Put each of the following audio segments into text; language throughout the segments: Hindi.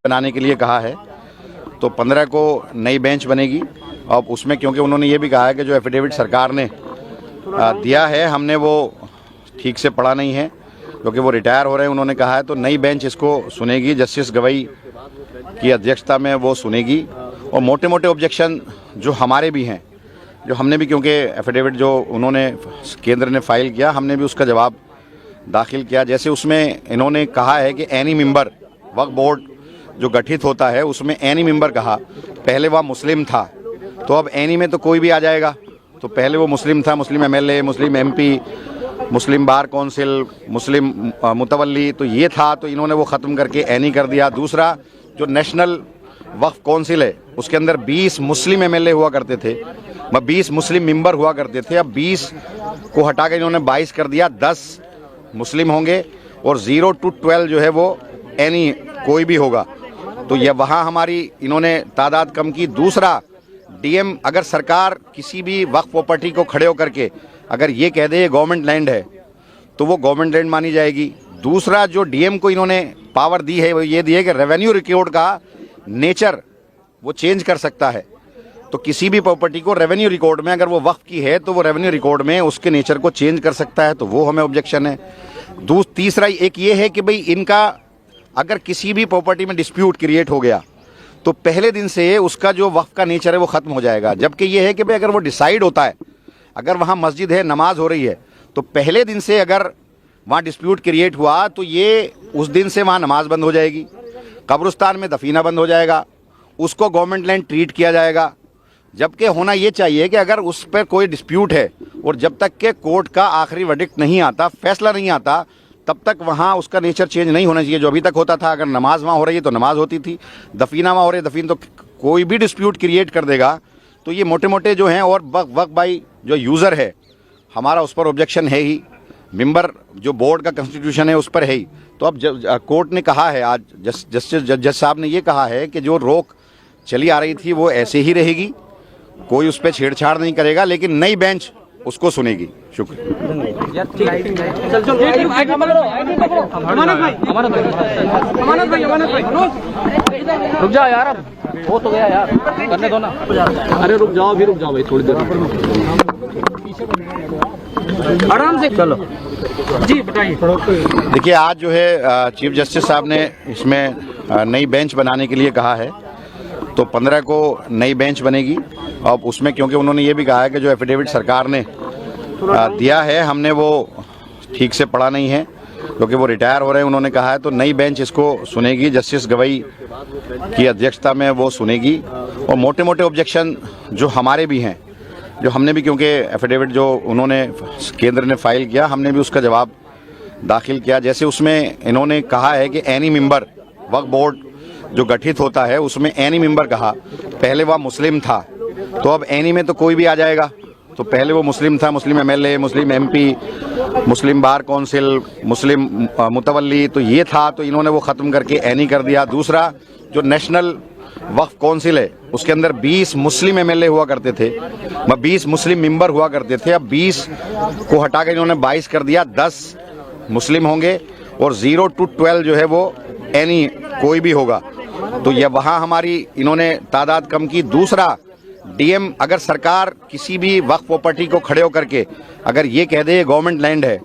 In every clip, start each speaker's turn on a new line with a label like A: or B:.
A: बनाने के लिए कहा है, तो 15 को नई बेंच बनेगी। अब उसमें क्योंकि उन्होंने ये भी कहा है कि जो एफिडेविट सरकार ने दिया है हमने वो ठीक से पढ़ा नहीं है, क्योंकि वो रिटायर हो रहे हैं। उन्होंने कहा है तो नई बेंच इसको सुनेगी, जस्टिस गवई की अध्यक्षता में वो सुनेगी। और मोटे मोटे ऑब्जेक्शन जो हमारे भी हैं, जो हमने भी, क्योंकि एफिडेविट जो उन्होंने केंद्र ने फाइल किया, हमने भी उसका जवाब दाखिल किया। जैसे उसमें इन्होंने कहा है कि एनी मेंबर, वक्फ बोर्ड जो गठित होता है उसमें एनी मेंबर कहा, पहले वह मुस्लिम था, तो अब एनी में तो कोई भी आ जाएगा। तो पहले वो मुस्लिम था, मुस्लिम एमएलए, मुस्लिम एमपी, मुस्लिम बार काउंसिल, मुस्लिम मुतवल्ली, तो ये था, तो इन्होंने वो ख़त्म करके एनी कर दिया। दूसरा, जो नेशनल वक्फ काउंसिल है उसके अंदर 20 मुस्लिम एमएलए हुआ करते थे, 20 मुस्लिम मेंबर हुआ करते थे, अब 20 को हटा के इन्होंने 22 कर दिया, 10 मुस्लिम होंगे और 0 to 12 जो है वो एनी कोई भी होगा। तो यह वहाँ हमारी इन्होंने तादाद कम की। दूसरा, डीएम, अगर सरकार किसी भी वक्फ प्रॉपर्टी को खड़े होकर के अगर ये कह दे ये गवर्नमेंट लैंड है तो वो गवर्नमेंट लैंड मानी जाएगी। दूसरा, जो डीएम को इन्होंने पावर दी है वो ये दी है कि रेवेन्यू रिकॉर्ड का नेचर वो चेंज कर सकता है। तो किसी भी प्रॉपर्टी को रेवेन्यू रिकॉर्ड में अगर वो वक्फ की है तो वो रेवेन्यू रिकॉर्ड में उसके नेचर को चेंज कर सकता है, तो वो हमें ऑब्जेक्शन है। तीसरा एक ये है कि भाई इनका अगर किसी भी प्रॉपर्टी में डिस्प्यूट क्रिएट हो गया तो पहले दिन से उसका जो वक्फ का नेचर है वो ख़त्म हो जाएगा। जबकि ये है कि भाई अगर वो डिसाइड होता है, अगर वहाँ मस्जिद है, नमाज हो रही है, तो पहले दिन से अगर वहाँ डिस्प्यूट क्रिएट हुआ तो ये उस दिन से वहाँ नमाज बंद हो जाएगी, कब्रिस्तान में दफीना बंद हो जाएगा, उसको गवर्नमेंट लैंड ट्रीट किया जाएगा। जबकि होना ये चाहिए कि अगर उस पर कोई डिस्प्यूट है और जब तक के कोर्ट का आखिरी वर्डिक्ट नहीं आता, फैसला नहीं आता, तब तक वहाँ उसका नेचर चेंज नहीं होना चाहिए जो अभी तक होता था। अगर नमाज वहाँ हो रही है तो नमाज होती थी, दफीना वहाँ हो रही है दफीन, तो कोई भी डिस्प्यूट क्रिएट कर देगा। तो ये मोटे मोटे जो हैं, और वक्फ बाई जो यूज़र है हमारा उस पर ऑब्जेक्शन है ही, मेंबर जो बोर्ड का कॉन्स्टिट्यूशन है उस पर है ही। तो अब कोर्ट ने कहा है, आज जस्टिस जज साहब ने ये कहा है कि जो रोक चली आ रही थी वो ऐसे ही रहेगी, कोई उस पर छेड़छाड़ नहीं करेगा, लेकिन नई बेंच उसको सुनेगी। शुक्रिया।
B: रुक जाओ यार, अब हो तो गया यार, करने दो ना। अरे रुक जाओ, भी रुक जाओ भाई, थोड़ी देर आराम से चलो जी, बताइए।
A: देखिए, आज जो है चीफ जस्टिस साहब ने इसमें नई बेंच बनाने के लिए कहा है, तो 15 को नई बेंच बनेगी। अब उसमें क्योंकि उन्होंने ये भी कहा है कि जो एफिडेविट सरकार ने दिया है हमने वो ठीक से पढ़ा नहीं है, क्योंकि वो रिटायर हो रहे हैं। उन्होंने कहा है तो नई बेंच इसको सुनेगी, जस्टिस गवई की अध्यक्षता में वो सुनेगी। और मोटे मोटे ऑब्जेक्शन जो हमारे भी हैं, जो हमने भी, क्योंकि एफिडेविट जो उन्होंने केंद्र ने फाइल किया, हमने भी उसका जवाब दाखिल किया। जैसे उसमें इन्होंने कहा है कि एनी मेंबर, वक्फ बोर्ड जो गठित होता है उसमें एनी मेंबर कहा, पहले वह मुस्लिम था, तो अब एनी में तो कोई भी आ जाएगा। तो पहले वो मुस्लिम था, मुस्लिम एमएलए, मुस्लिम एमपी, मुस्लिम बार काउंसिल, मुस्लिम मुतवल्ली, तो ये था, तो इन्होंने वो ख़त्म करके एनी कर दिया। दूसरा, जो नेशनल वक्फ काउंसिल है उसके अंदर 20 मुस्लिम एमएलए हुआ करते थे, 20 मुस्लिम मेंबर हुआ करते थे, अब 20 को हटा के इन्होंने 22 कर दिया, 10 मुस्लिम होंगे और 0 to 12 जो है वो एनी कोई भी होगा। तो यह वहाँ हमारी इन्होंने तादाद कम की। दूसरा, डीएम, अगर सरकार किसी भी वक्फ प्रॉपर्टी को खड़े होकर के अगर ये कह दे ये गवर्नमेंट लैंड है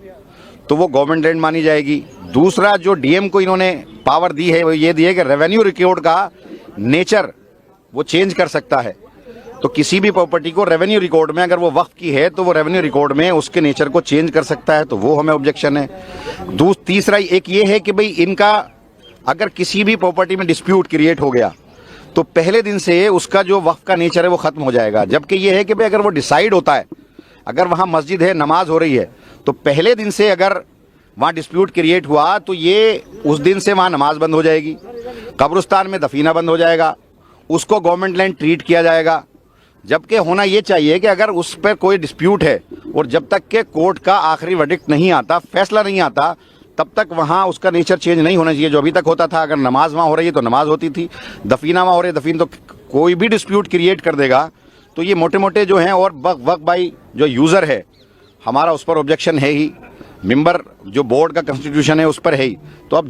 A: तो वो गवर्नमेंट लैंड मानी जाएगी। दूसरा, जो डीएम को इन्होंने पावर दी है वो ये दी है कि रेवेन्यू रिकॉर्ड का नेचर वो चेंज कर सकता है। तो किसी भी प्रॉपर्टी को रेवेन्यू रिकॉर्ड में अगर वो वक्फ की है तो वो रेवेन्यू रिकॉर्ड में उसके नेचर को चेंज कर सकता है, तो वो हमें ऑब्जेक्शन है। तीसरा एक ये है कि भाई इनका अगर किसी भी प्रॉपर्टी में डिस्प्यूट क्रिएट हो गया तो पहले दिन से उसका जो वक्फ का नेचर है वो ख़त्म हो जाएगा। जबकि ये है कि भाई अगर वो डिसाइड होता है, अगर वहाँ मस्जिद है, नमाज हो रही है, तो पहले दिन से अगर वहाँ डिस्प्यूट क्रिएट हुआ तो ये उस दिन से वहाँ नमाज बंद हो जाएगी, कब्रिस्तान में दफीना बंद हो जाएगा, उसको गवर्नमेंट लैंड ट्रीट किया जाएगा। जबकि होना ये चाहिए कि अगर उस पर कोई डिस्प्यूट है और जब तक के कोर्ट का आखिरी वर्डिक्ट नहीं आता, फैसला नहीं आता, तब तक वहाँ उसका नेचर चेंज नहीं होना चाहिए जो अभी तक होता था। अगर नमाज वहाँ हो रही है तो नमाज होती थी, दफीना वहाँ हो रही है दफीन, तो कोई भी डिस्प्यूट क्रिएट कर देगा। तो ये मोटे मोटे जो हैं, और वक्फ बाई जो यूज़र है हमारा उस पर ऑब्जेक्शन है ही, मेंबर जो बोर्ड का कॉन्स्टिट्यूशन है उस पर है ही। तो अब